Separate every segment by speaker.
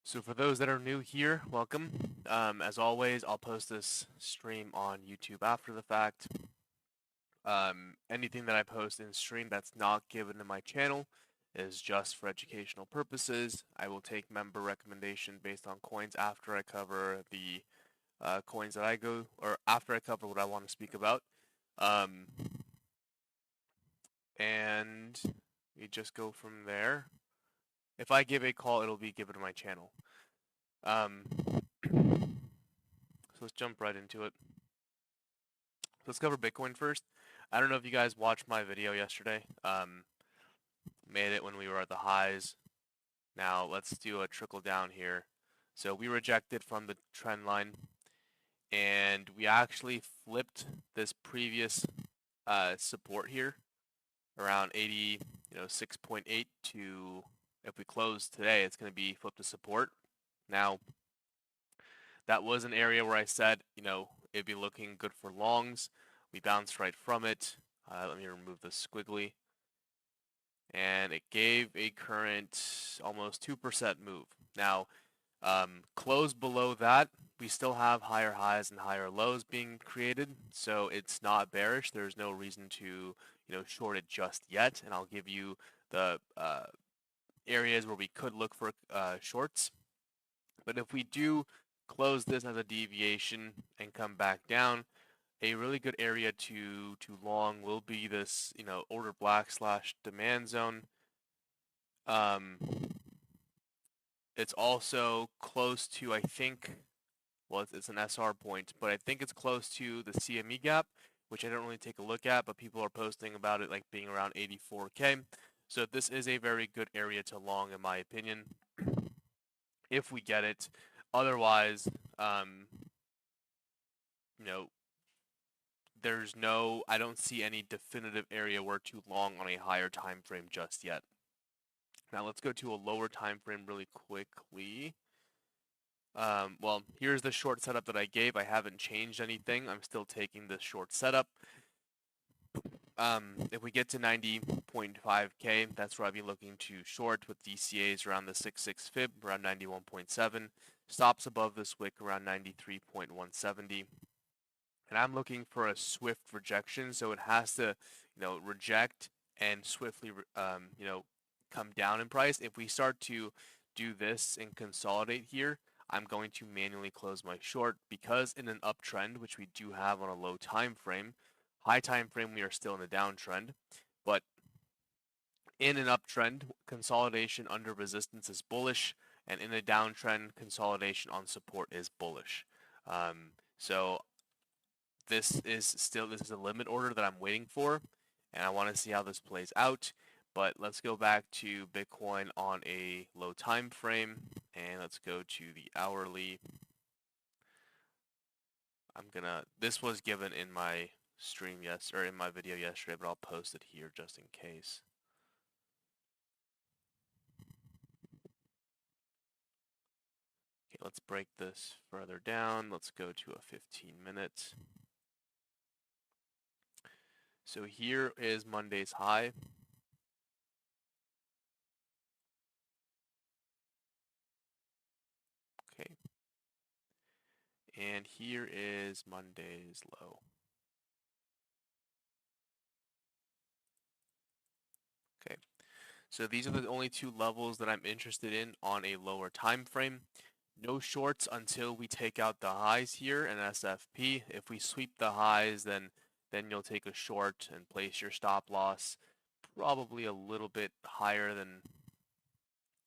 Speaker 1: So for those that are new here, welcome. As always, I'll post this stream on YouTube after the fact. Anything that I post in stream that's not given to my channel is just for educational purposes. I will take member recommendation based on coins after I cover the coins that I go, or after I cover what I want to speak about. Um, and we just go from there. If I give a call, it'll be given to my channel. So let's jump right into it. Let's cover Bitcoin first. I don't know if you guys watched my video yesterday. Made it when we were at the highs. Now let's do a trickle down here. So we rejected from the trend line, and we actually flipped this previous support here around 80, 6.8 to, if we close today, it's going to be flipped to support. Now, that was an area where I said, it'd be looking good for longs. We bounced right from it. Let me remove the squiggly. And it gave a current almost 2% move. Now, close below that, we still have higher highs and higher lows being created. So it's not bearish. There's no reason to, short it just yet. And I'll give you the areas where we could look for shorts. But if we do close this as a deviation and come back down, a really good area to long will be this, order black / demand zone. It's also close to, I think, well, it's an SR point, but I think it's close to the CME gap, which I don't really take a look at, but people are posting about it like being around 84K. So this is a very good area to long, in my opinion, if we get it. Otherwise, I don't see any definitive area where to long on a higher time frame just yet. Now let's go to a lower time frame really quickly. Well, here's the short setup that I gave. I haven't changed anything. I'm still taking this short setup. If we get to 90.5K, that's where I'll be looking to short with DCAs around the 6.6 fib, around 91.7. Stops above this wick around 93.170. And I'm looking for a swift rejection, so it has to, reject and swiftly, come down in price. If we start to do this and consolidate here, I'm going to manually close my short because in an uptrend, which we do have on a low time frame, high time frame we are still in a downtrend, but in an uptrend, consolidation under resistance is bullish, and in a downtrend, consolidation on support is bullish. So this is a limit order that I'm waiting for, and I want to see how this plays out. But let's go back to Bitcoin on a low time frame, and let's go to the hourly. This was given in my stream in my video yesterday, but I'll post it here just in case. Okay, let's break this further down. Let's go to a 15 minutes. So here is Monday's high. Okay. And here is Monday's low. Okay. So these are the only two levels that I'm interested in on a lower time frame. No shorts until we take out the highs here in SFP. If we sweep the highs, then you'll take a short and place your stop loss probably a little bit higher than,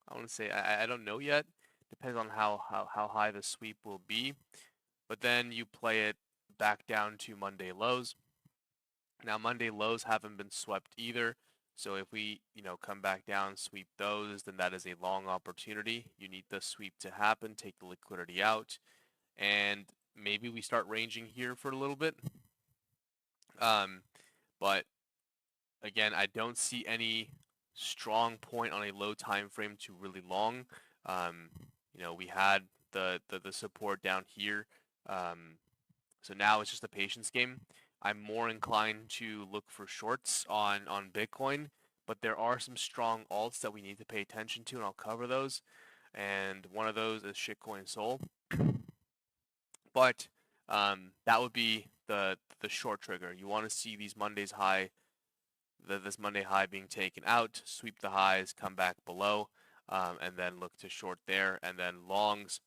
Speaker 1: I want to say, I don't know yet. Depends on how high the sweep will be. But then you play it back down to Monday lows. Now Monday lows haven't been swept either. So if we, come back down, sweep those, then that is a long opportunity. You need the sweep to happen, take the liquidity out, and maybe we start ranging here for a little bit. But again, I don't see any strong point on a low time frame to really long. We had the support down here. So now it's just a patience game. I'm more inclined to look for shorts on Bitcoin, but there are some strong alts that we need to pay attention to, and I'll cover those. and one of those is shitcoin Sol. But that would be the short trigger. You want to see these Mondays high, this Monday high being taken out, sweep the highs, come back below, and then look to short there. And then longs,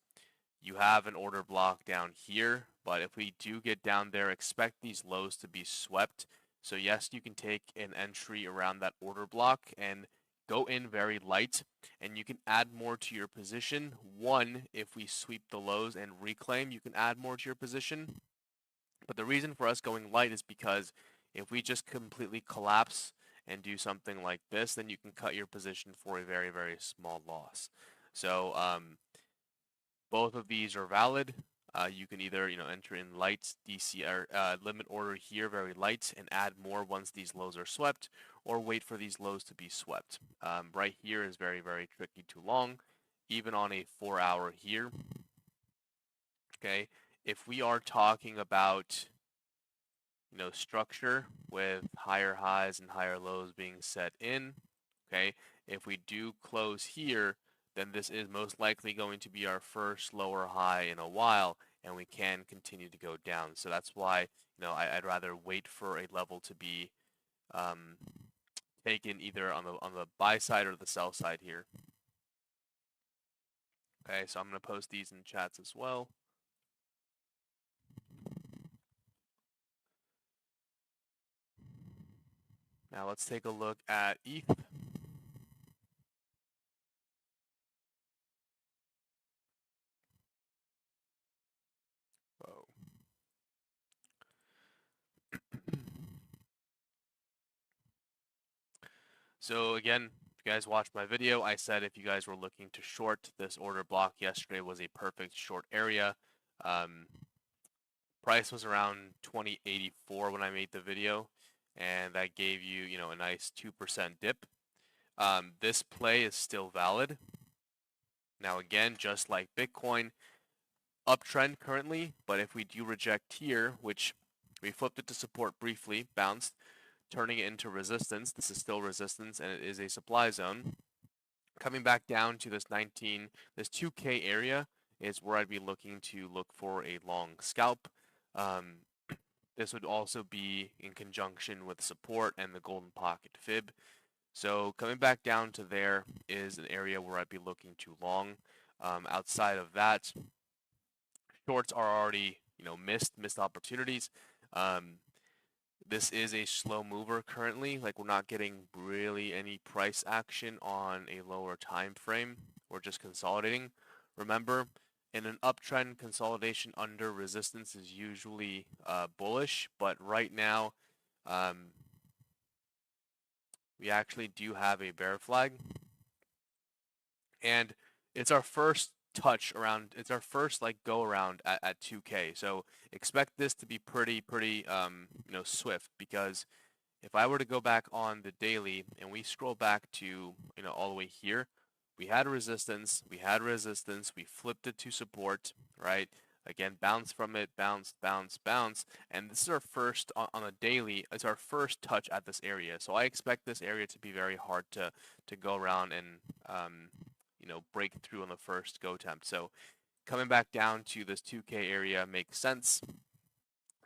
Speaker 1: you have an order block down here, but if we do get down there, expect these lows to be swept. So yes, you can take an entry around that order block and go in very light, and you can add more to your position. One, if we sweep the lows and reclaim, you can add more to your position. But the reason for us going light is because if we just completely collapse and do something like this, then you can cut your position for a very, very small loss. So both of these are valid. You can either enter in light DC or limit order here, very light, and add more once these lows are swept, or wait for these lows to be swept. Right here is very, very tricky to long, even on a 4-hour here. Okay, if we are talking about structure with higher highs and higher lows being set in, okay, if we do close here, then this is most likely going to be our first lower high in a while, and we can continue to go down. So that's why I'd rather wait for a level to be taken either on the buy side or the sell side here. Okay, so I'm going to post these in chats as well. Now let's take a look at ETH. Whoa. So again, if you guys watched my video, I said if you guys were looking to short, this order block yesterday was a perfect short area. Price was around 2084 when I made the video, and that gave you, a nice 2% dip. This play is still valid. Now again, just like Bitcoin, uptrend currently, but if we do reject here, which we flipped it to support briefly, bounced, turning it into resistance. This is still resistance, and it is a supply zone. Coming back down to this 2K area is where I'd be looking to look for a long scalp. This would also be in conjunction with support and the golden pocket fib. So coming back down to there is an area where I'd be looking to long. Outside of that, shorts are already missed opportunities. This is a slow mover currently. Like, we're not getting really any price action on a lower time frame. We're just consolidating. Remember, in an uptrend, consolidation under resistance is usually bullish, but right now we actually do have a bear flag, and it's our first touch around, it's our first go around at 2K. So expect this to be pretty swift, because if I were to go back on the daily and we scroll back to all the way here, we had resistance, we flipped it to support, right? Again, bounce from it, bounce, and this is our first on a daily. It's our first touch at this area. So I expect this area to be very hard to go around and break through on the first go attempt. So coming back down to this 2K area makes sense.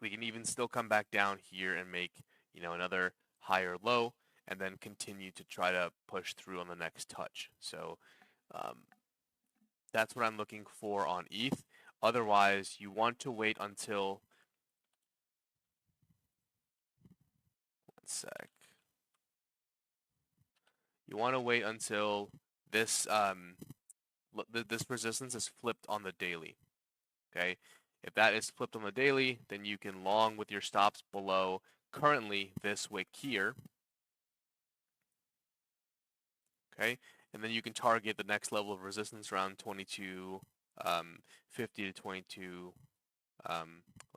Speaker 1: We can even still come back down here and make another higher low, and then continue to try to push through on the next touch. So that's what I'm looking for on ETH. Otherwise, you want to wait until, one sec. You want to wait until this this resistance is flipped on the daily. Okay, if that is flipped on the daily, then you can long with your stops below currently this wick here. Okay, and then you can target the next level of resistance around 2250 to 22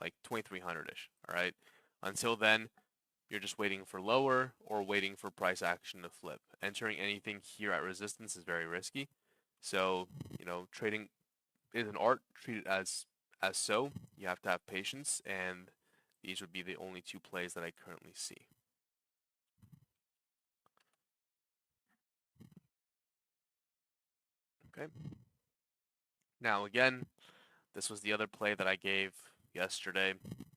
Speaker 1: like 2300ish. All right, until then you're just waiting for lower or waiting for price action to flip. Entering anything here at resistance is very risky. So trading is an art. Treat it as so. You have to have patience, and these would be the only two plays that I currently see. Okay. Now again, this was the other play that I gave yesterday.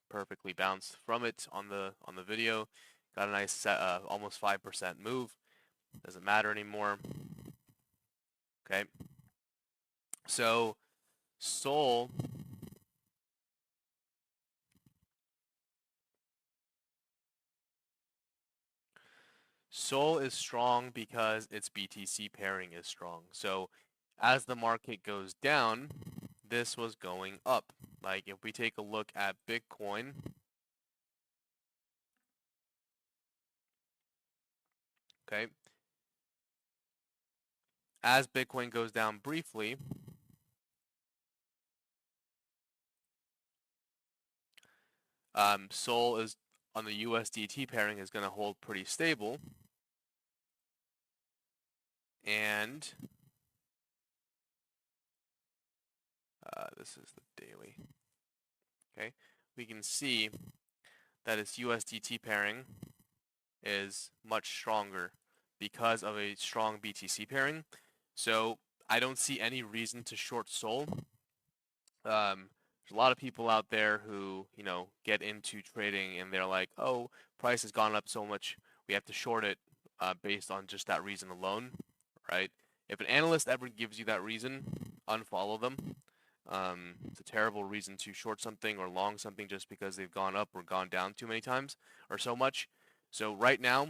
Speaker 1: Perfectly bounced from it on the video. Got a nice almost 5% move. Doesn't matter anymore. Okay. So Sol is strong because its BTC pairing is strong. So as the market goes down, this was going up. Like if we take a look at Bitcoin, okay, as Bitcoin goes down briefly, Sol is on the USDT pairing is going to hold pretty stable, and this is the daily. Okay, we can see that its USDT pairing is much stronger because of a strong BTC pairing. So I don't see any reason to short Sol. There's a lot of people out there who, get into trading and they're like, oh, price has gone up so much, we have to short it based on just that reason alone, right? If an analyst ever gives you that reason, unfollow them. It's a terrible reason to short something or long something just because they've gone up or gone down too many times or so much. So right now,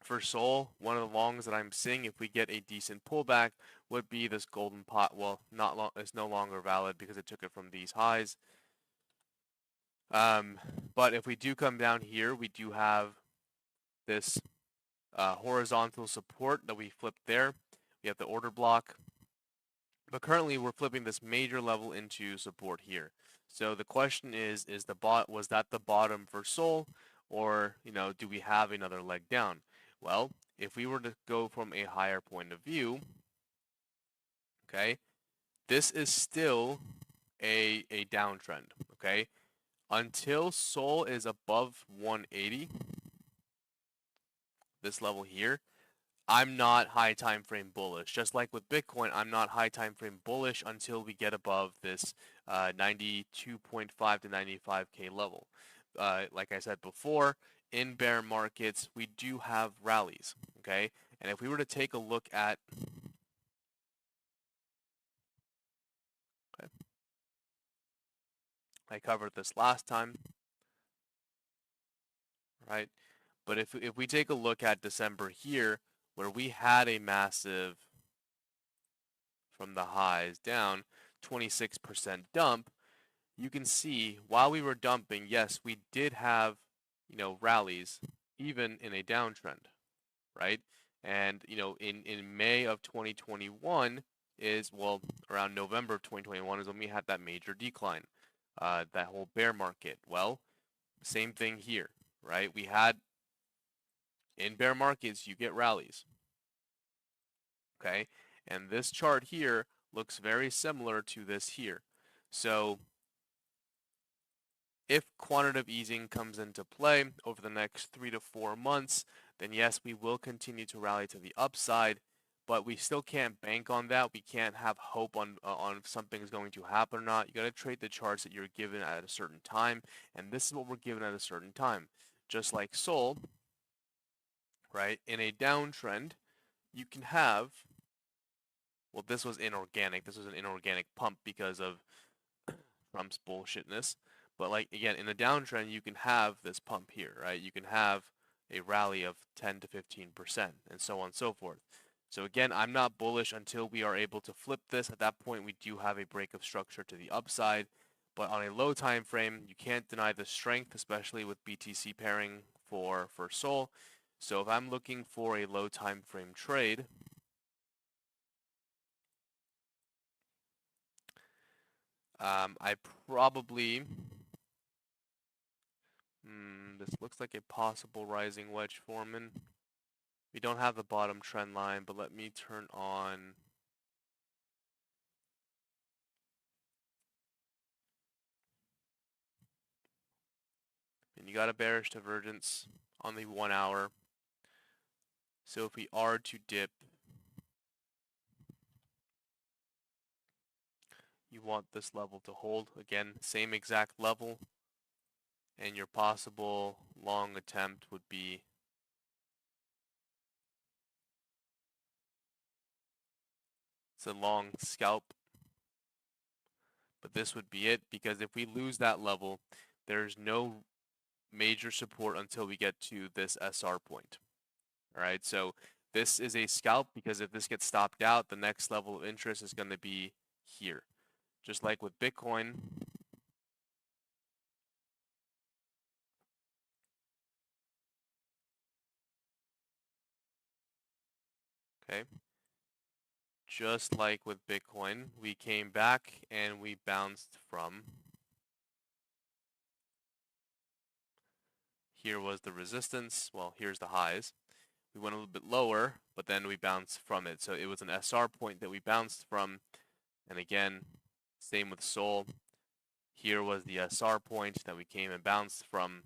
Speaker 1: for Sol, one of the longs that I'm seeing, if we get a decent pullback, would be this golden pot. Well, not long. It's no longer valid because it took it from these highs. But if we do come down here, we do have this horizontal support that we flipped there. We have the order block. But currently, we're flipping this major level into support here. So the question is was that the bottom for Sol, or do we have another leg down? Well, if we were to go from a higher point of view, okay, this is still a downtrend, okay? Until Sol is above 180, this level here, I'm not high time frame bullish. Just like with Bitcoin, I'm not high time frame bullish until we get above this 92.5 to 95K level. Like I said before, in bear markets, we do have rallies, okay? And if we were to take a look at, okay, I covered this last time, right? But if we take a look at December here, where we had a massive, from the highs down, 26% dump, you can see while we were dumping, yes, we did have, rallies, even in a downtrend, right? And, in May of 2021 well, around November of 2021 is when we had that major decline, that whole bear market. Well, same thing here, right? We had, in bear markets, you get rallies, okay? And this chart here looks very similar to this here. So if quantitative easing comes into play over the next 3 to 4 months, then yes, we will continue to rally to the upside, but we still can't bank on that. We can't have hope on if something is going to happen or not. You got to trade the charts that you're given at a certain time, and this is what we're given at a certain time. Just like Sol, right? In a downtrend, you can have, well, this was inorganic. This was an inorganic pump because of Trump's bullshitness. But like again, in a downtrend, you can have this pump here, right? You can have a rally of 10 to 15% and so on and so forth. So again, I'm not bullish until we are able to flip this. At that point, we do have a break of structure to the upside. But on a low time frame, you can't deny the strength, especially with BTC pairing for Sol. So if I'm looking for a low time frame trade, I probably, this looks like a possible rising wedge foreman. We don't have the bottom trend line, but let me turn on. And you got a bearish divergence on the 1 hour. So if we are to dip you want this level to hold. Again, same exact level, and your possible long attempt would be it's a long scalp, but this would be it, because if we lose that level, there's no major support until we get to this SR point. All right, so this is a scalp, because if this gets stopped out, the next level of interest is going to be here. Just like with Bitcoin, okay, just like with Bitcoin, we came back and we bounced from here was the resistance, well, here's the highs. We went a little bit lower, but then we bounced from it. So it was an SR point that we bounced from. And again, same with Sol. Here was the SR point that we came and bounced from.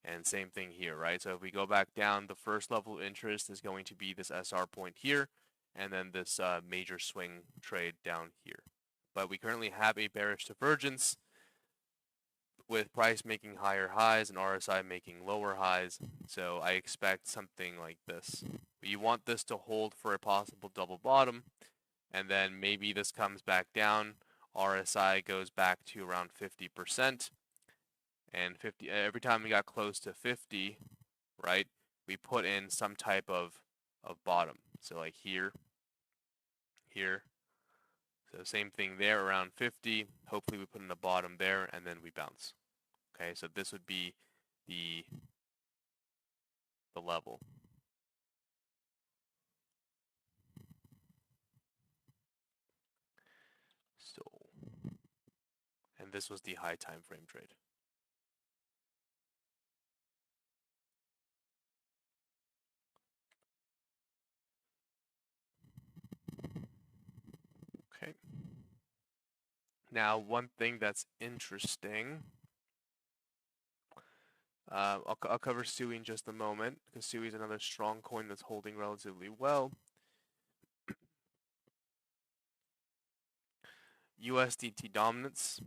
Speaker 1: And same thing here, right? So if we go back down, the first level of interest is going to be this SR point here, and then this major swing trade down here. But we currently have a bearish divergence with price making higher highs and RSI making lower highs. So I expect something like this. But you want this to hold for a possible double bottom, and then maybe this comes back down. RSI goes back to around 50%, and 50 every time we got close to 50, right, we put in some type of bottom. So like here, here. So same thing there around 50. Hopefully we put in a bottom there, and then we bounce. Okay, so this would be the level. So, and this was the high time frame trade. Okay. Now, one thing that's interesting, I'll cover SUI in just a moment, because SUI is another strong coin that's holding relatively well. USDT dominance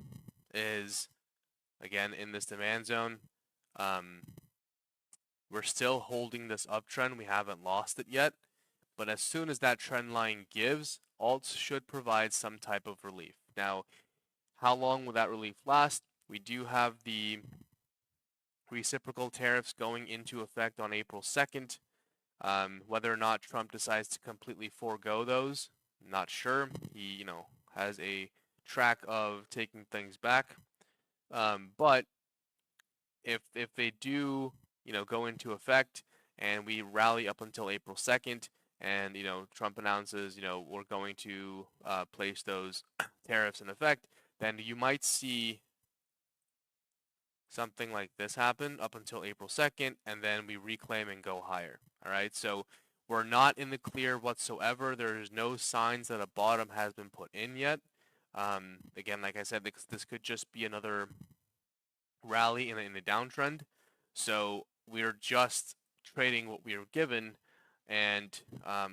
Speaker 1: is, again, in this demand zone. We're still holding this uptrend. We haven't lost it yet. But as soon as that trend line gives, alts should provide some type of relief. Now, how long will that relief last? We do have the reciprocal tariffs going into effect on April 2nd. Whether or not Trump decides to completely forego those, not sure. He, has a track of taking things back. But if they do, go into effect and we rally up until April 2nd, and Trump announces, we're going to place those tariffs in effect, then you might see something like this happen up until April 2nd, and then we reclaim and go higher. All right, so we're not in the clear whatsoever. There's no signs that a bottom has been put in yet. Again, like I said, this could just be another rally in a downtrend. So we're just trading what we were given, and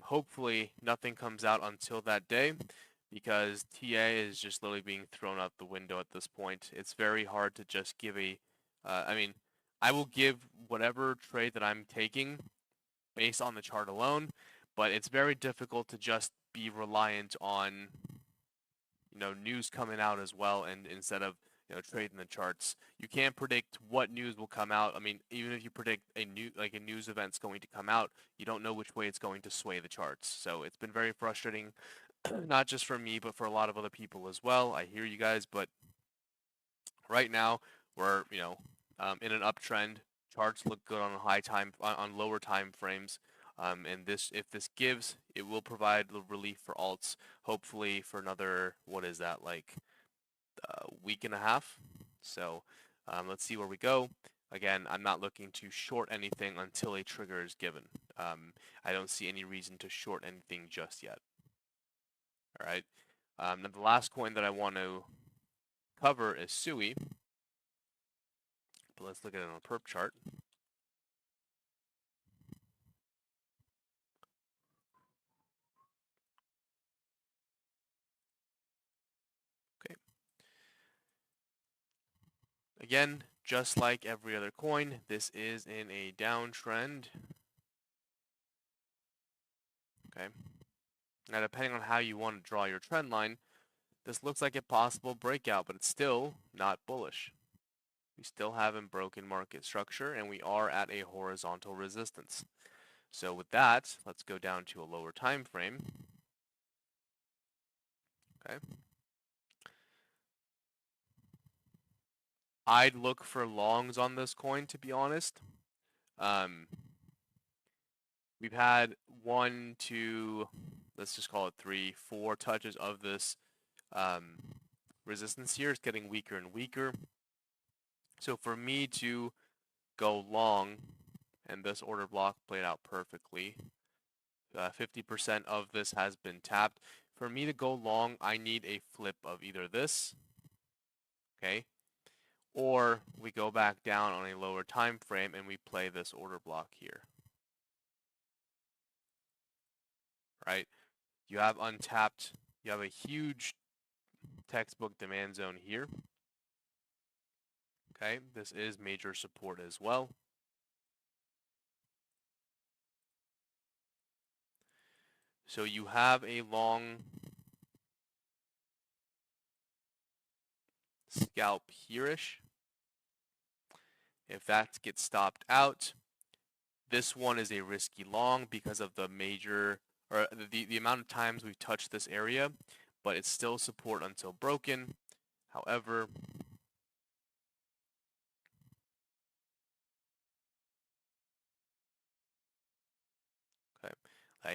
Speaker 1: hopefully nothing comes out until that day, because TA is just literally being thrown out the window at this point. It's very hard to just give I will give whatever trade that I'm taking based on the chart alone, but it's very difficult to just be reliant on news coming out as well, and instead of trading the charts. You can't predict what news will come out. I mean, even if you predict a news event's going to come out, you don't know which way it's going to sway the charts. So it's been very frustrating, not just for me, but for a lot of other people as well. I hear you guys, but right now we're in an uptrend. Charts look good on on lower time frames. And if this gives, it will provide relief for alts, hopefully for another, what is that, like week and a half. So let's see where we go. Again, I'm not looking to short anything until a trigger is given. I don't see any reason to short anything just yet. All right. Now the last coin that I want to cover is SUI. But let's look at it on a perp chart. Okay, Again, just like every other coin, this is in a downtrend. Okay. Now, depending on how you want to draw your trend line, this looks like a possible breakout, but it's still not bullish. We still haven't broken market structure, and we are at a horizontal resistance. So with that, let's go down to a lower time frame. Okay. I'd look for longs on this coin, to be honest. We've had 1, 2, let's just call it 3, 4 touches of this resistance here. It's getting weaker and weaker. So for me to go long, and this order block played out perfectly, 50% of this has been tapped. For me to go long, I need a flip of either this, okay, or we go back down on a lower time frame and we play this order block here. Right? You have untapped, you have a huge textbook demand zone here. Okay, this is major support as well. So you have a long scalp here-ish. If that gets stopped out, this one is a risky long because of the major, or the amount of times we've touched this area, but it's still support until broken. However, okay,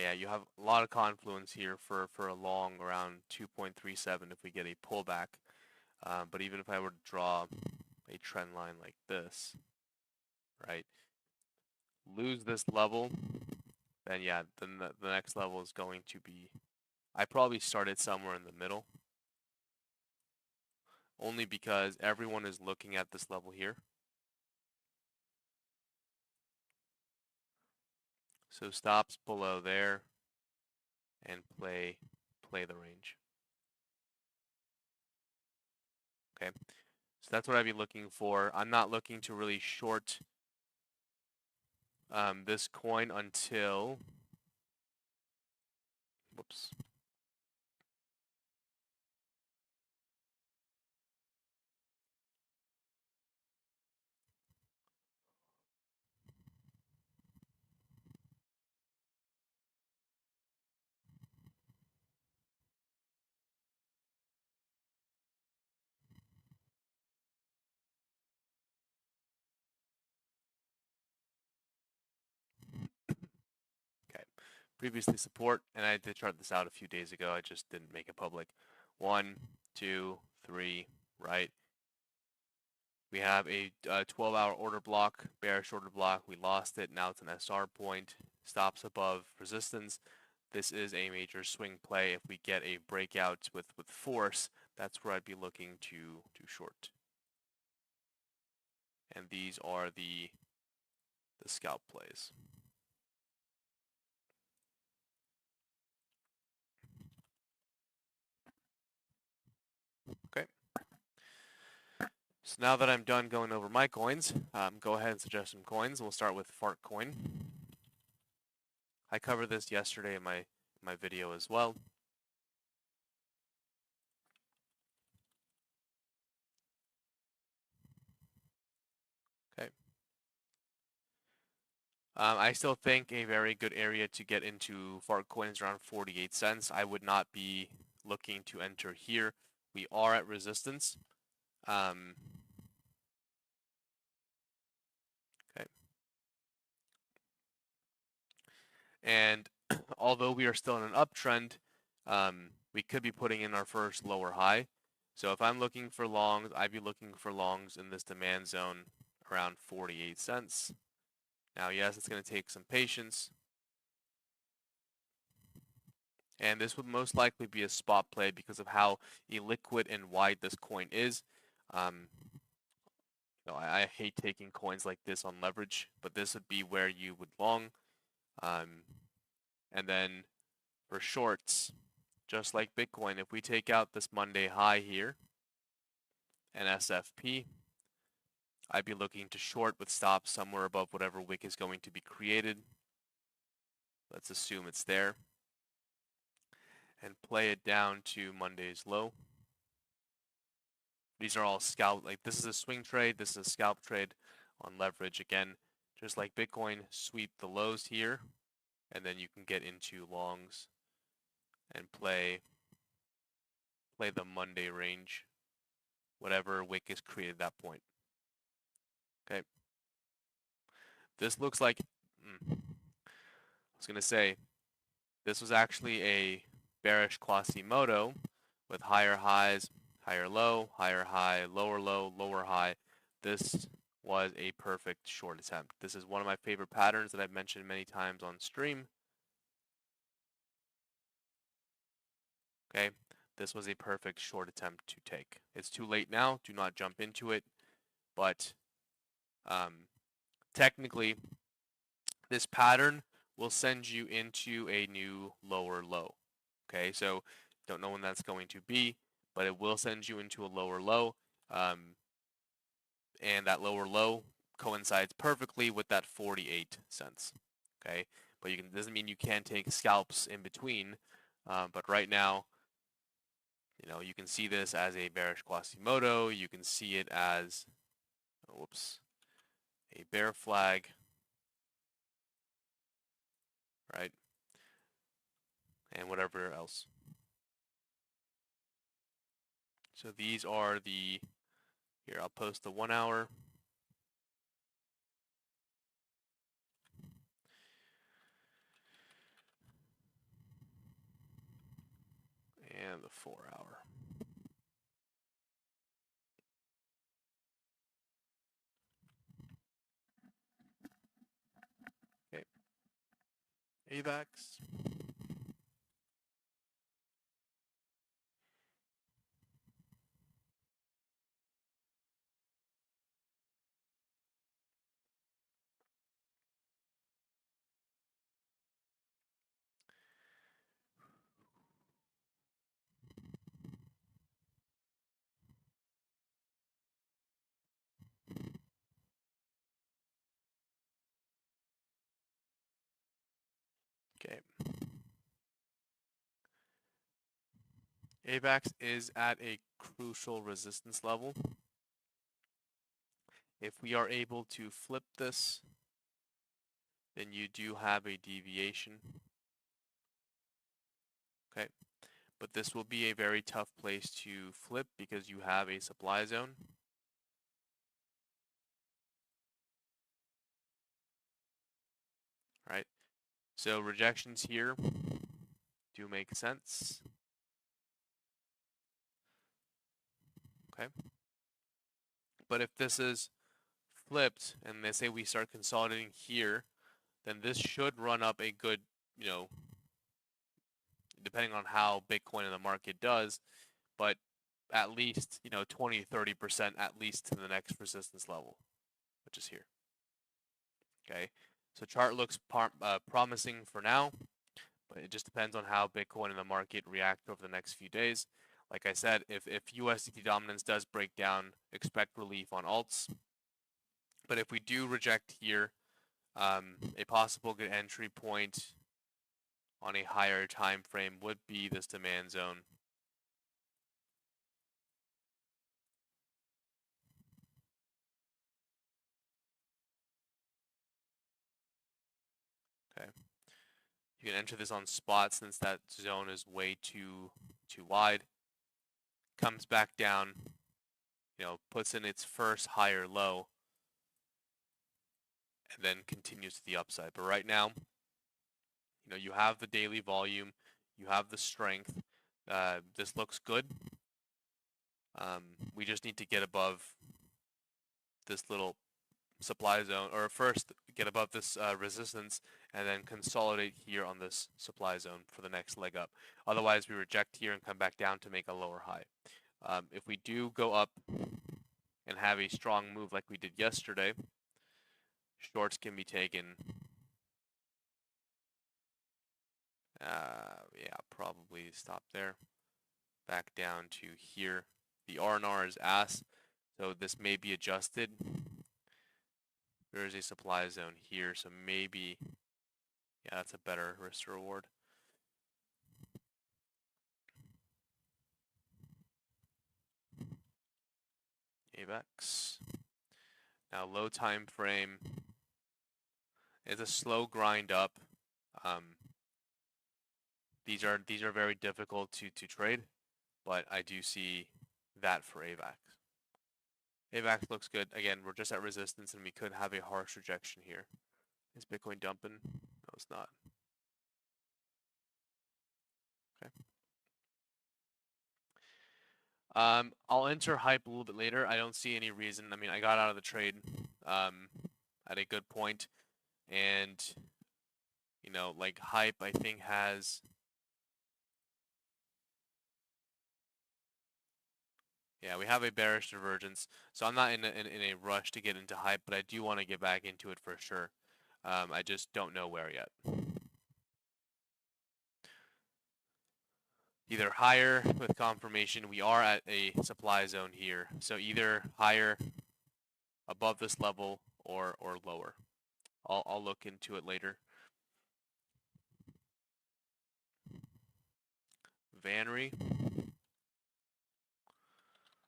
Speaker 1: yeah, you have a lot of confluence here for a long around 2.37 if we get a pullback. But even if I were to draw a trend line like this, right, lose this level, then yeah, then the next level is going to be, I probably started somewhere in the middle, only because everyone is looking at this level here. So stops below there and play the range. Okay, so that's what I'd be looking for. I'm not looking to really short this coin until, whoops. Okay, previously support, and I did chart this out a few days ago. I just didn't make it public. 1, 2, 3, right? We have a 12-hour order block, bearish order block. We lost it. Now it's an SR point. Stops above resistance. This is a major swing play. If we get a breakout with force, that's where I'd be looking to short. And these are the scalp plays. Okay. So now that I'm done going over my coins, go ahead and suggest some coins. We'll start with Fartcoin. I covered this yesterday in my video as well. Okay. I still think a very good area to get into Fartcoin is around 48 cents. I would not be looking to enter here. We are at resistance. Okay. And although we are still in an uptrend, we could be putting in our first lower high. So if I'm looking for longs, I'd be looking for longs in this demand zone around 48 cents. Now, yes, it's going to take some patience. And this would most likely be a spot play because of how illiquid and wide this coin is. I hate taking coins like this on leverage, but this would be where you would long. And then for shorts, just like Bitcoin, if we take out this Monday high here and SFP, I'd be looking to short with stops somewhere above whatever wick is going to be created. Let's assume it's there. And play it down to Monday's low. These are all scalp, like this is a swing trade, this is a scalp trade on leverage. Again, just like Bitcoin, sweep the lows here, and then you can get into longs and play the Monday range, whatever wick is created at that point. Okay. This looks like, I was going to say, this was actually a bearish Quasimodo with higher highs, higher low, higher high, lower low, lower high. This was a perfect short attempt. This is one of my favorite patterns that I've mentioned many times on stream. Okay, this was a perfect short attempt to take. It's too late now. Do not jump into it. But technically, this pattern will send you into a new lower low. Okay, so don't know when that's going to be, but it will send you into a lower low. And that lower low coincides perfectly with that 48 cents. Okay, but doesn't mean you can't take scalps in between. But right now, you can see this as a bearish Quasimodo. You can see it as, a bear flag, right? And whatever else. So these are here I'll post the 1 hour. And the 4 hour. Okay. AVAX. Okay. AVAX is at a crucial resistance level. If we are able to flip this, then you do have a deviation. Okay. But this will be a very tough place to flip because you have a supply zone. Right. So rejections here do make sense. Okay. But if this is flipped and they say we start consolidating here, then this should run up a good, depending on how Bitcoin in the market does, but at least, 20, 30% at least to the next resistance level, which is here. Okay. So chart looks promising for now, but it just depends on how Bitcoin and the market react over the next few days. Like I said, if USDT dominance does break down, expect relief on alts. But if we do reject here, a possible good entry point on a higher time frame would be this demand zone. Okay. You can enter this on spot since that zone is way too wide. Comes back down, puts in its first higher low, and then continues to the upside. But right now, you have the daily volume, you have the strength. This looks good. We just need to get above this little supply zone, or first get above this resistance and then consolidate here on this supply zone for the next leg up. Otherwise, we reject here and come back down to make a lower high. If we do go up and have a strong move like we did yesterday, shorts can be taken. Yeah, probably stop there. Back down to here. The R&R is ass, so this may be adjusted. There is a supply zone here, so maybe, yeah, that's a better risk to reward. AVAX. Now low time frame. It's a slow grind up. These are very difficult to trade, but I do see that for AVAX. AVAX looks good. Again, we're just at resistance and we could have a harsh rejection here. Is Bitcoin dumping? No, it's not. Okay. I'll enter hype a little bit later. I don't see any reason. I mean, I got out of the trade at a good point, and you know, like hype, I think has. Yeah, we have a bearish divergence, so I'm not in a rush to get into hype, but I do want to get back into it for sure. I just don't know where yet. Either higher with confirmation, we are at a supply zone here, so either higher above this level or lower. I'll look into it later. Vanry.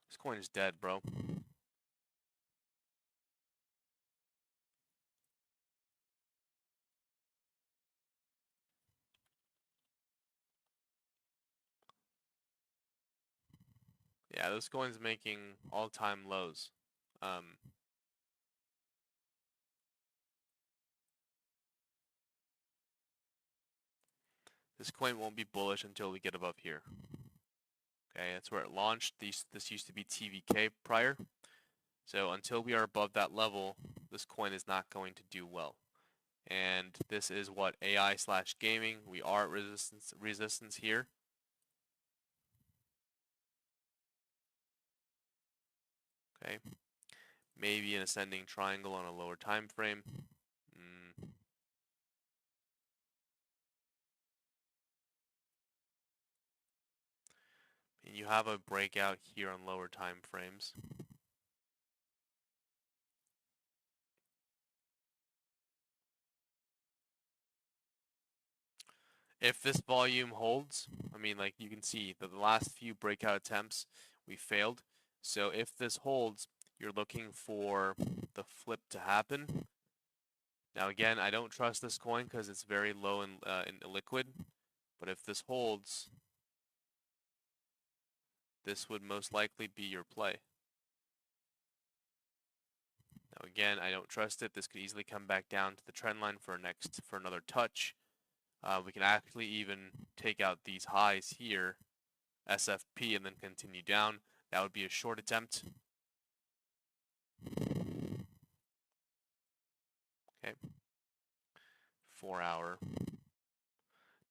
Speaker 1: This coin is dead, bro. Yeah, this coin's making all-time lows. This coin won't be bullish until we get above here. Okay, that's where it launched. This used to be TVK prior. So until we are above that level, this coin is not going to do well. And this is what AI/gaming. We are at resistance here. Okay. Maybe an ascending triangle on a lower time frame. And you have a breakout here on lower time frames. If this volume holds, I mean, like you can see that the last few breakout attempts, we failed. So if this holds, you're looking for the flip to happen. Now again, I don't trust this coin because it's very low in liquid, but if this holds, this would most likely be your play. Now again, I don't trust it. This could easily come back down to the trend line for another touch. We can actually even take out these highs here, SFP, and then continue down. That would be a short attempt. Okay. 4 hour.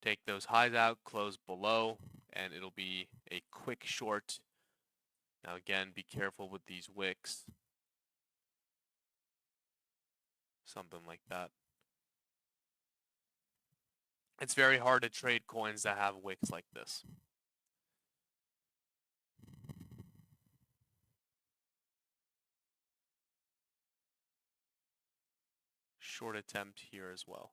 Speaker 1: Take those highs out, close below, and it'll be a quick short. Now again, be careful with these wicks. Something like that. It's very hard to trade coins that have wicks like this. Short attempt here as well.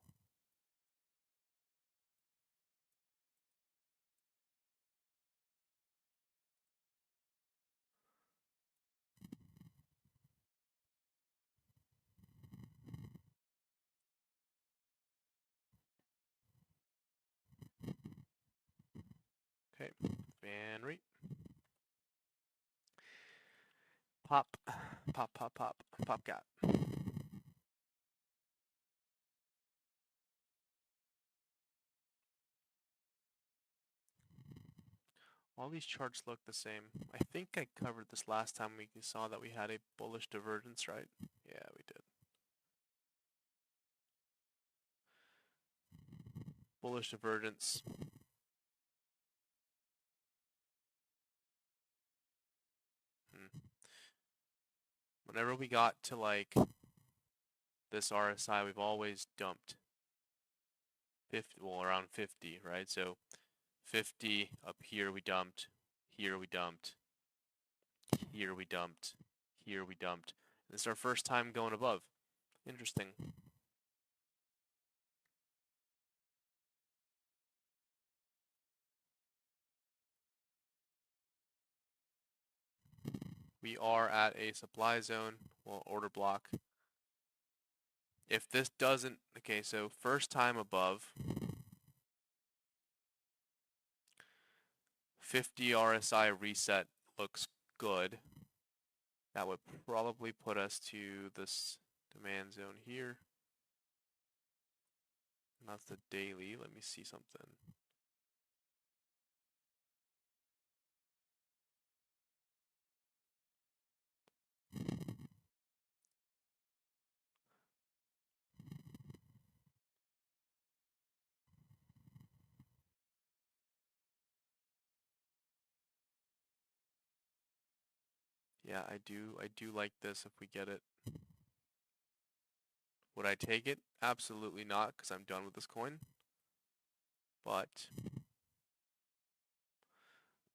Speaker 1: Okay, Vanry. Popcat. All these charts look the same. I think I covered this last time we saw that we had a bullish divergence, right? Yeah, we did. Bullish divergence. Whenever we got to like this RSI, we've always dumped 50, well, around 50, right? So 50 up here we dumped, here we dumped, here we dumped, here we dumped. This is our first time going above. Interesting. We are at a supply zone, well, order block. If this doesn't, okay, so first time above, 50 RSI reset looks good. That would probably put us to this demand zone here. And that's the daily. Let me see something. Yeah, I do like this if we get it. Would I take it? Absolutely not, because I'm done with this coin. But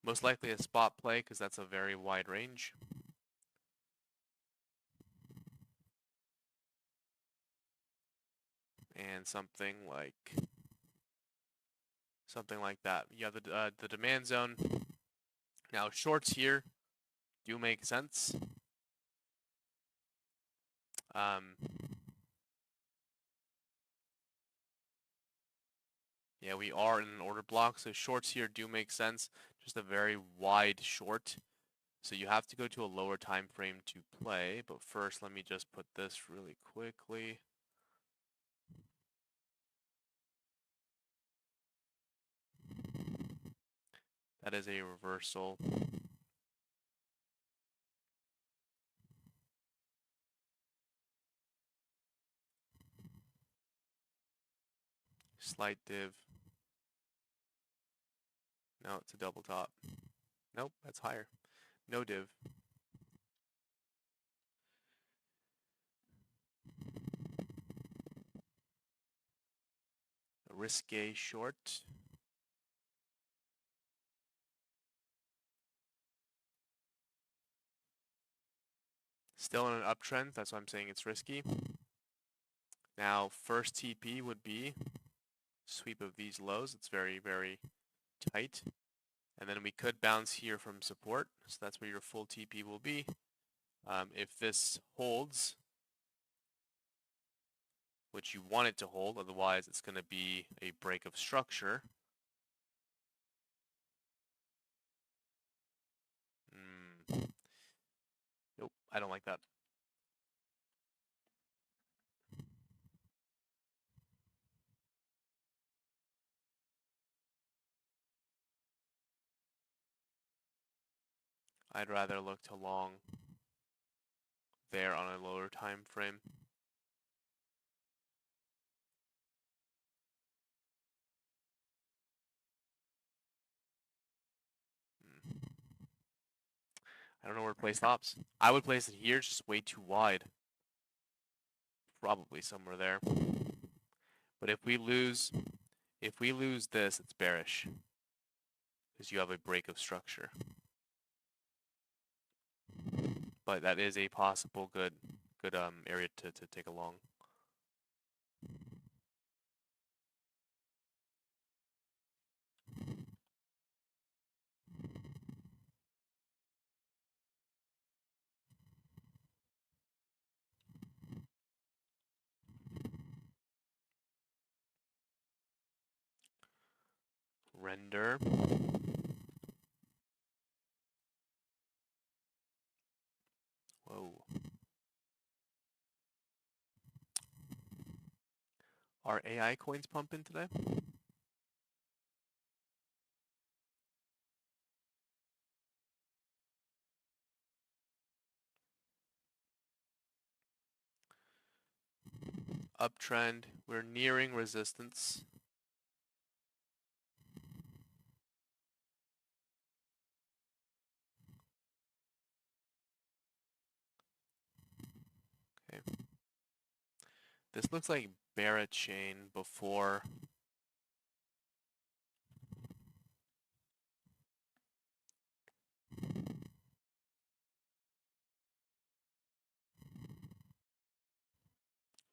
Speaker 1: most likely a spot play, because that's a very wide range. And something like that. You have the demand zone. Now shorts here do make sense. Yeah, we are in an order block, so shorts here do make sense. Just a very wide short. So you have to go to a lower time frame to play. But first, let me just put this really quickly. That is a reversal. Slight div. No, it's a double top. Nope, that's higher. No div. A risque short. Still in an uptrend, that's why I'm saying it's risky. Now, first TP would be sweep of these lows. It's very, very tight. And then we could bounce here from support. So that's where your full TP will be. If this holds, which you want it to hold, otherwise it's going to be a break of structure. Nope, I don't like that. I'd rather look to long there on a lower time frame. I don't know where to place stops. I would place it here, it's just way too wide. Probably somewhere there. But if we lose this, it's bearish. Because you have a break of structure. But that is a possible good area to take a long. Render. Whoa. Are AI coins pumping today? Uptrend. We're nearing resistance. Okay. This looks like Barrett chain before.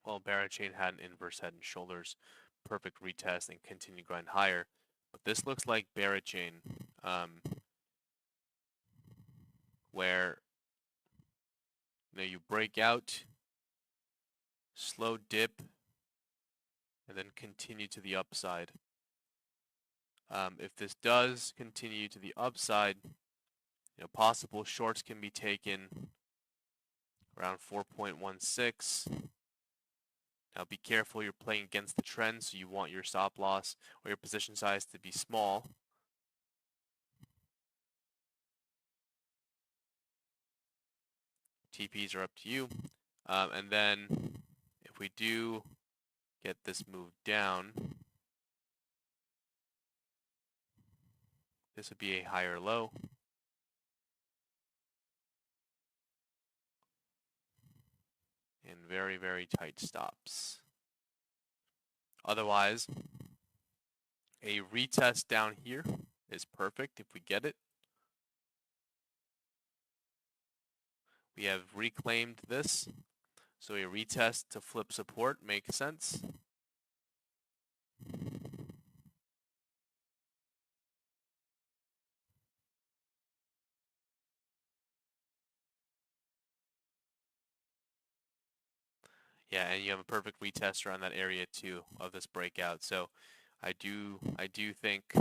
Speaker 1: Well, Barachain had an inverse head and shoulders, perfect retest, and continue grind higher. But this looks like Barachain, where you break out, slow dip, and then continue to the upside. If this does continue to the upside, possible shorts can be taken around 4.16. Now be careful, you're playing against the trend, so you want your stop loss or your position size to be small. TPs are up to you. And then if we do get this move down, this would be a higher low. And very, very tight stops. Otherwise, a retest down here is perfect if we get it. We have reclaimed this, so a retest to flip support makes sense. Yeah, and you have a perfect retest around that area too of this breakout. So I do think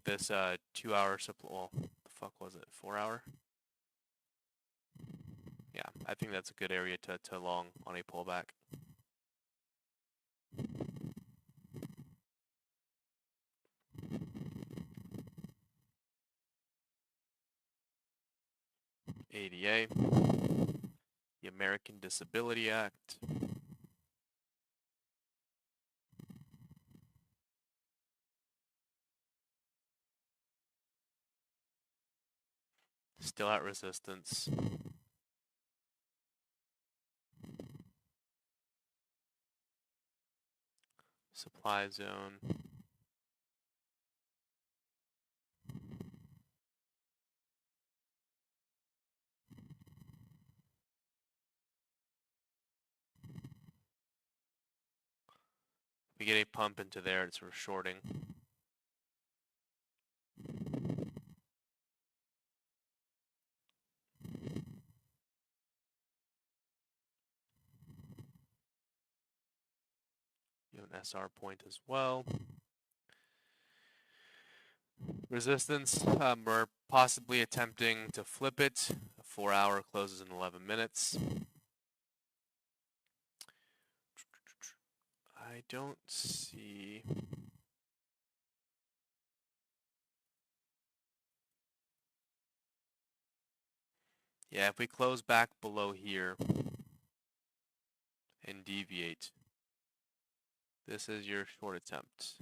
Speaker 1: this 2 hour supply, well, the fuck was it, 4 hour? Yeah, I think that's a good area to long on a pullback. ADA, the American Disability Act. Still at resistance. Supply zone. We get a pump into there, it's for shorting. You have an SR point as well. Resistance, we're possibly attempting to flip it. A 4 hour closes in 11 minutes. I don't see... Yeah, if we close back below here and deviate, this is your short attempt.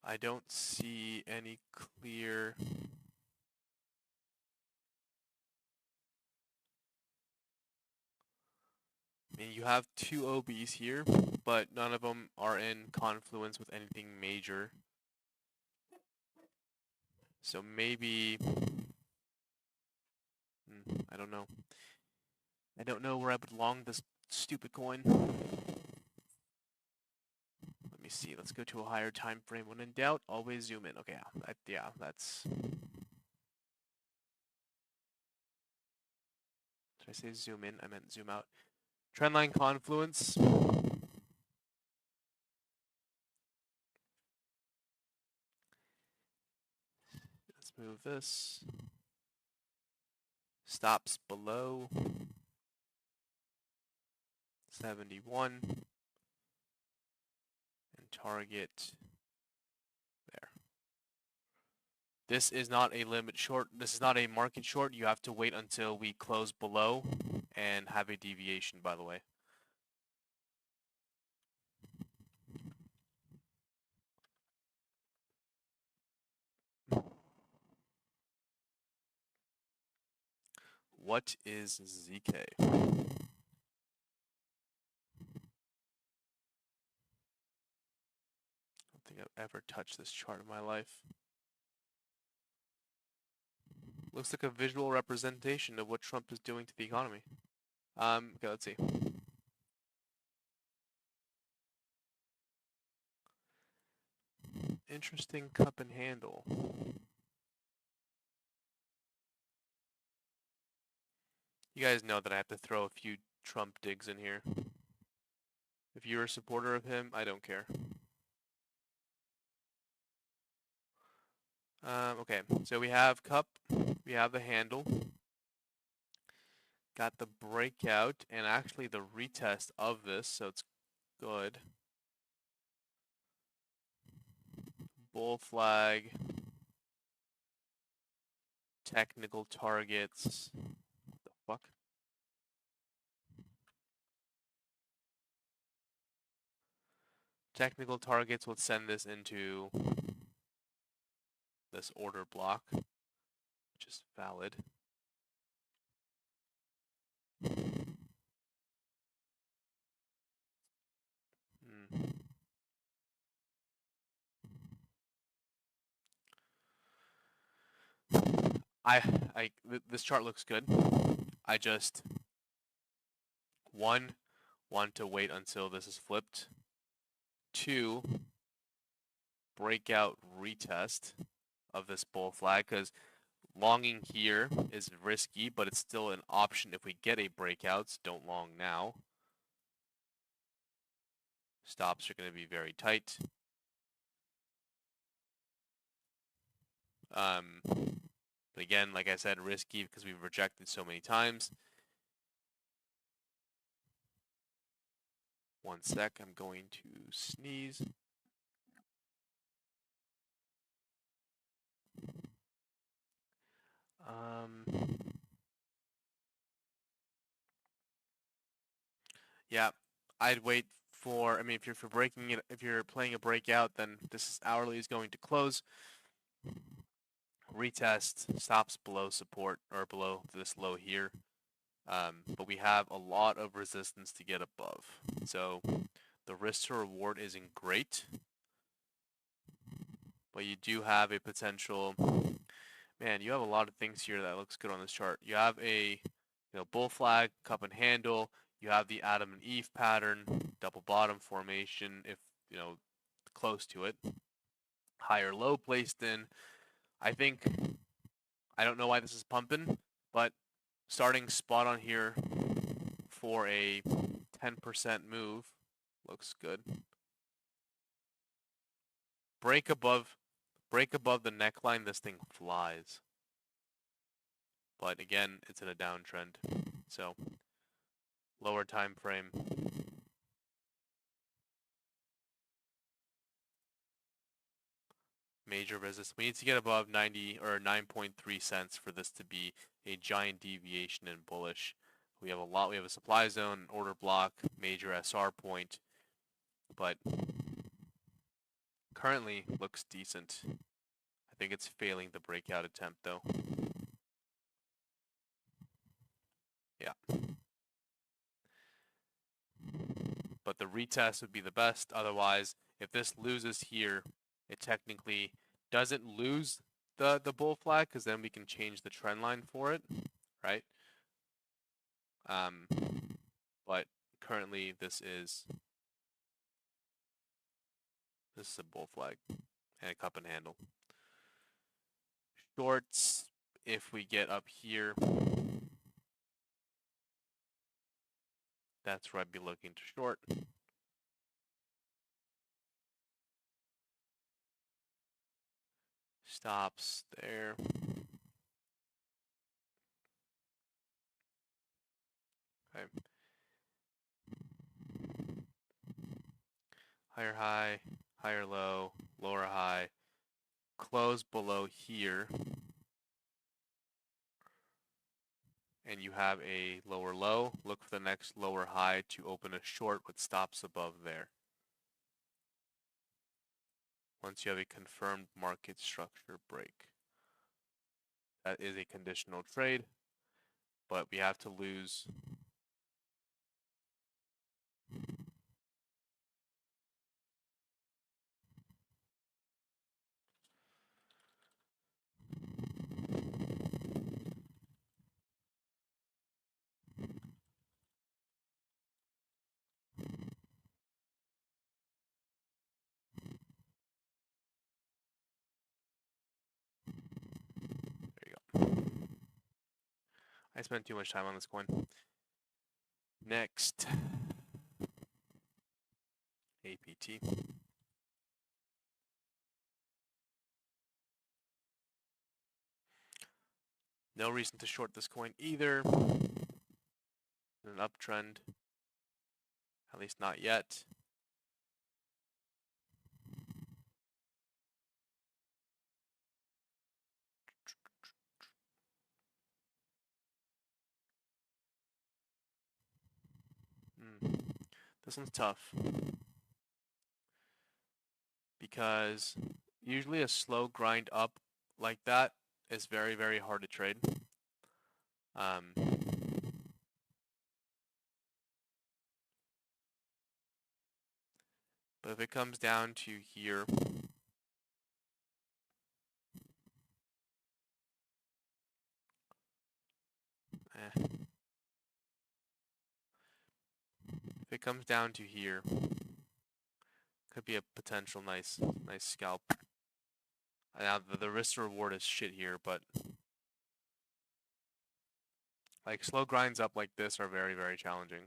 Speaker 1: I don't see any clear... I mean, you have two OBs here, but none of them are in confluence with anything major. So maybe... I don't know. I don't know where I would long this stupid coin. Let me see. Let's go to a higher time frame. When in doubt, always zoom in. Okay, yeah, that's... Did I say zoom in? I meant zoom out. Trendline confluence. Let's move this. Stops below 71. And target there. This is not a limit short. This is not a market short. You have to wait until we close below and have a deviation, by the way. What is ZK? I don't think I've ever touched this chart in my life. Looks like a visual representation of what Trump is doing to the economy. Okay, let's see. Interesting cup and handle. You guys know that I have to throw a few Trump digs in here. If you're a supporter of him, I don't care. Okay, so we have cup, we have the handle, got the breakout, and actually the retest of this, so it's good. Bull flag, technical targets. What the fuck? Technical targets will send this into this order block, which is valid. This chart looks good. I just, one, want to wait until this is flipped. Two, breakout retest of this bull flag, because longing here is risky, but it's still an option if we get a breakout. So don't long now. Stops are going to be very tight. But again, like I said, risky because we've rejected so many times. One sec, I'm going to sneeze. Yeah, I'd wait for, I mean, if you're breaking it, if you're playing a breakout, then this hourly is going to close. Retest, stops below support, or below this low here. But we have a lot of resistance to get above. So the risk to reward isn't great. But you do have a potential, man, you have a lot of things here that looks good on this chart. You have a bull flag, cup and handle. You have the Adam and Eve pattern, double bottom formation, if, close to it. Higher low placed in. I don't know why this is pumping, but starting spot on here for a 10% move looks good. Break above the neckline, this thing flies. But again, it's in a downtrend. So lower time frame. Major resistance. We need to get above 90 or 9.3 cents for this to be a giant deviation and bullish. We have a lot. We have a supply zone, order block, major SR point, but currently looks decent. I think it's failing the breakout attempt though. Yeah. But the retest would be the best. Otherwise, if this loses here, it technically doesn't lose the bull flag, because then we can change the trend line for it, right? But currently this is a bull flag and a cup and handle. Shorts, if we get up here, that's where I'd be looking to short. Stops there. Okay. Higher high, higher low, lower high. Close below here. And you have a lower low. Look for the next lower high to open a short with stops above there. Once you have a confirmed market structure break. That is a conditional trade, but we have to lose I spent too much time on this coin. Next. APT. No reason to short this coin either. An uptrend. At least not yet. This one's tough. Because usually a slow grind up like that is very, very hard to trade. But if it comes down to here, if it comes down to here, could be a potential nice scalp. Now the risk to reward is shit here, but like slow grinds up like this are very, very challenging.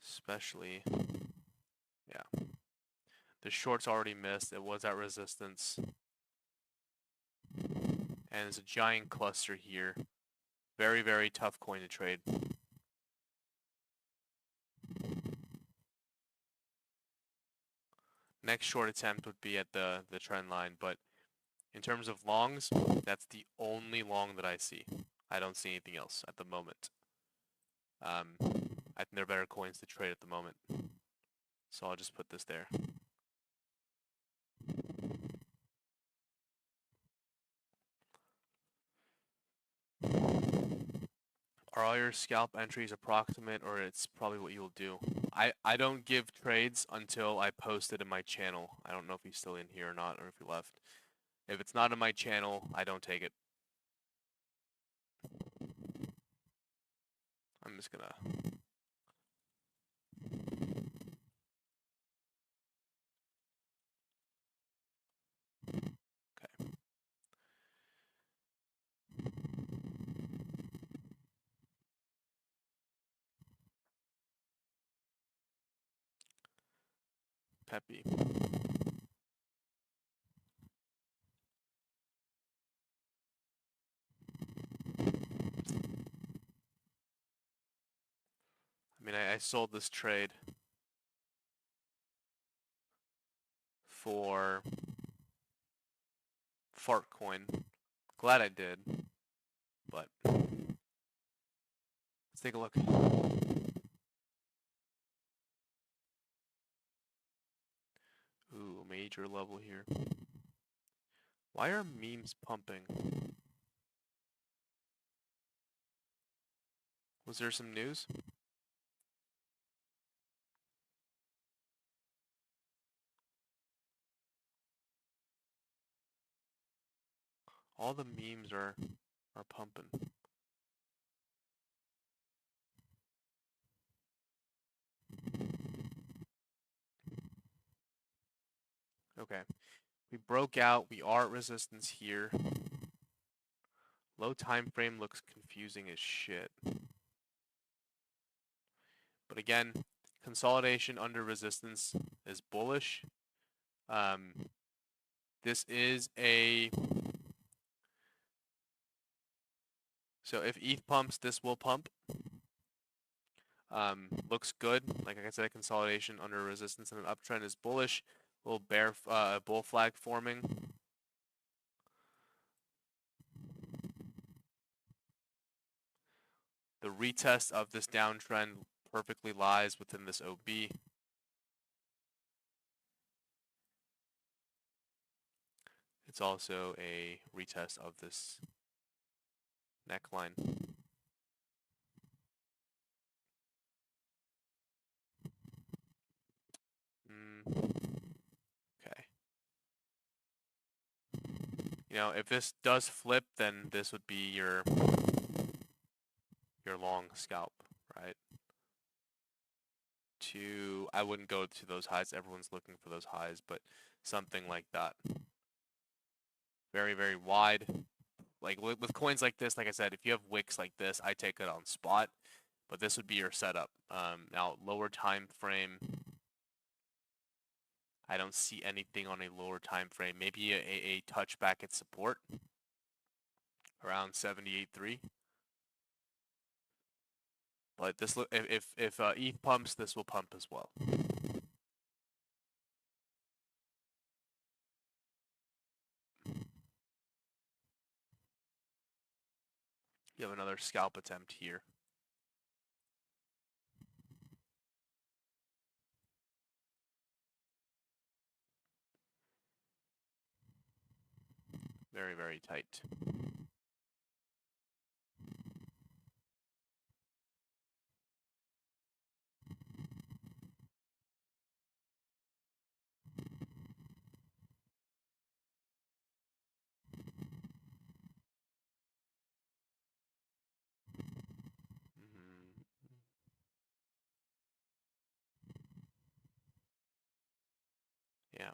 Speaker 1: Especially, yeah. The short's already missed. It was at resistance. And there's a giant cluster here. Very, very tough coin to trade. Next short attempt would be at the trend line, but in terms of longs, that's the only long that I see. I don't see anything else at the moment. I think there are better coins to trade at the moment. So I'll just put this there. Are all your scalp entries approximate, or it's probably what you'll do? I don't give trades until I post it in my channel. I don't know if he's still in here or not, or if he left. If it's not in my channel, I don't take it. I'm just gonna... Okay. Peppy. I mean, I sold this trade for Fartcoin. Glad I did, but let's take a look. Ooh, major level here. Why are memes pumping? Was there some news? All the memes are pumping. Okay. We broke out. We are at resistance here. Low time frame looks confusing as shit. But again, consolidation under resistance is bullish. This is a... So if ETH pumps, this will pump. Looks good. Like I said, consolidation under resistance and an uptrend is bullish. Little bear bull flag forming. The retest of this downtrend perfectly lies within this OB. It's also a retest of this neckline. Okay. You know, if this does flip, then this would be your long scalp, right? I wouldn't go to those highs. Everyone's looking for those highs, but something like that. Very, very wide. Like with coins like this, like I said, if you have wicks like this, I take it on spot, but this would be your setup. Now, lower time frame, I don't see anything on a lower time frame. Maybe a touchback at support around 78.3. But this, if ETH pumps, this will pump as well. You have another scalp attempt here. Very, very tight. Yeah.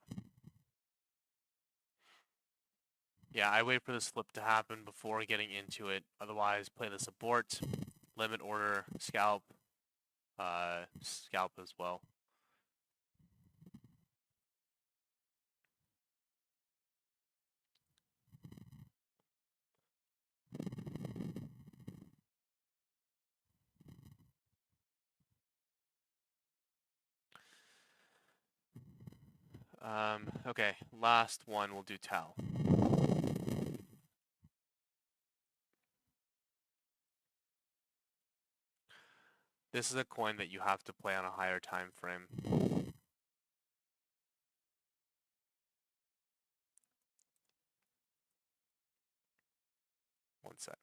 Speaker 1: Yeah, I wait for this flip to happen before getting into it. Otherwise, play the support, limit order, scalp, scalp as well. Okay, last one we'll do Tau. This is a coin that you have to play on a higher time frame. One sec.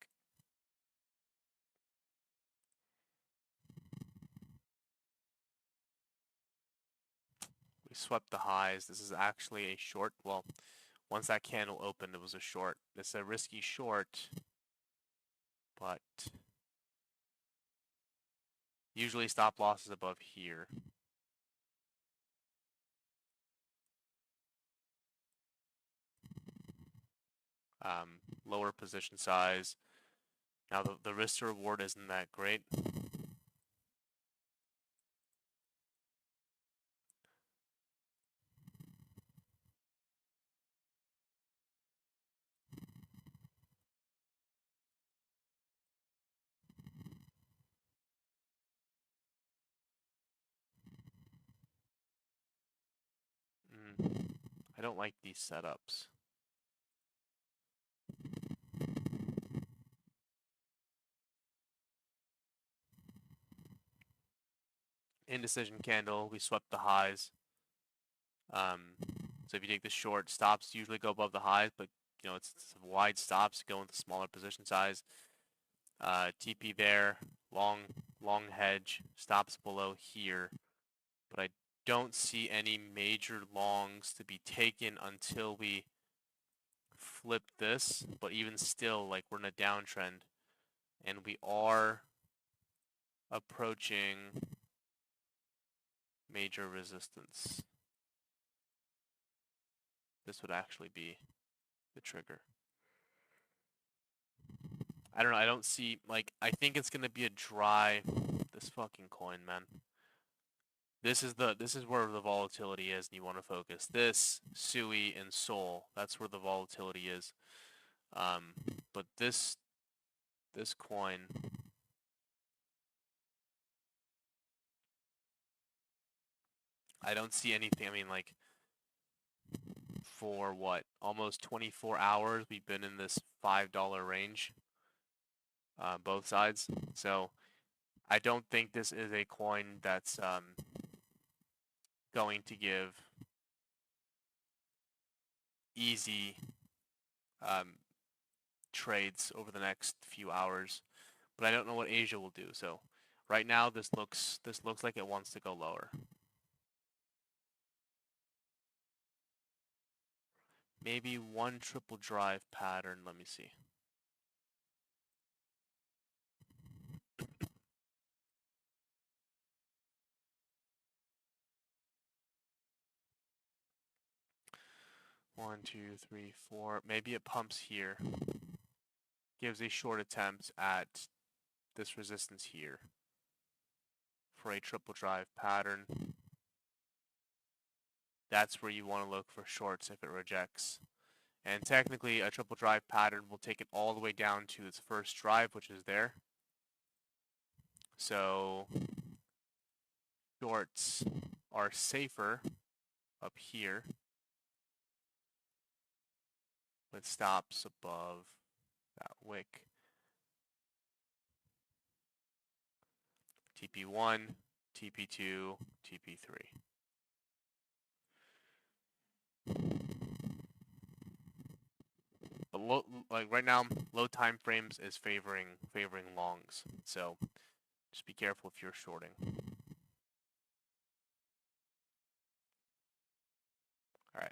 Speaker 1: We swept the highs. This is actually a short. Well, once that candle opened, it was a short. It's a risky short, but usually stop loss is above here. Lower position size. Now the risk to reward isn't that great. I don't like these setups. Indecision candle, we swept the highs. So if you take the short, stops usually go above the highs, but you know it's wide stops go into smaller position size. TP there, long hedge, stops below here, but I don't see any major longs to be taken until we flip this. But even still, like we're in a downtrend, and we are approaching major resistance. This would actually be the trigger. I don't know. I don't see, like, I think it's gonna be a dry. This fucking coin, man. This is where the volatility is, and you want to focus. This, Sui, and Sol. That's where the volatility is. But this coin. I don't see anything. I mean, like, for what, almost 24 hours, we've been in this $5 range. Both sides. So I don't think this is a coin that's going to give easy trades over the next few hours. But I don't know what Asia will do. So right now this looks like it wants to go lower. Maybe one triple drive pattern. Let me see. 1, 2, 3, 4. Maybe it pumps here. Gives a short attempt at this resistance here for a triple drive pattern. That's where you want to look for shorts if it rejects. And technically, a triple drive pattern will take it all the way down to its first drive, which is there. So shorts are safer up here with stops above that wick. TP1, TP2, TP3. But like right now, low time frames is favoring longs. So just be careful if you're shorting. All right.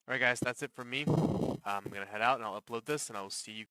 Speaker 1: All right, guys, that's it from me. I'm gonna head out and I'll upload this, and I will see you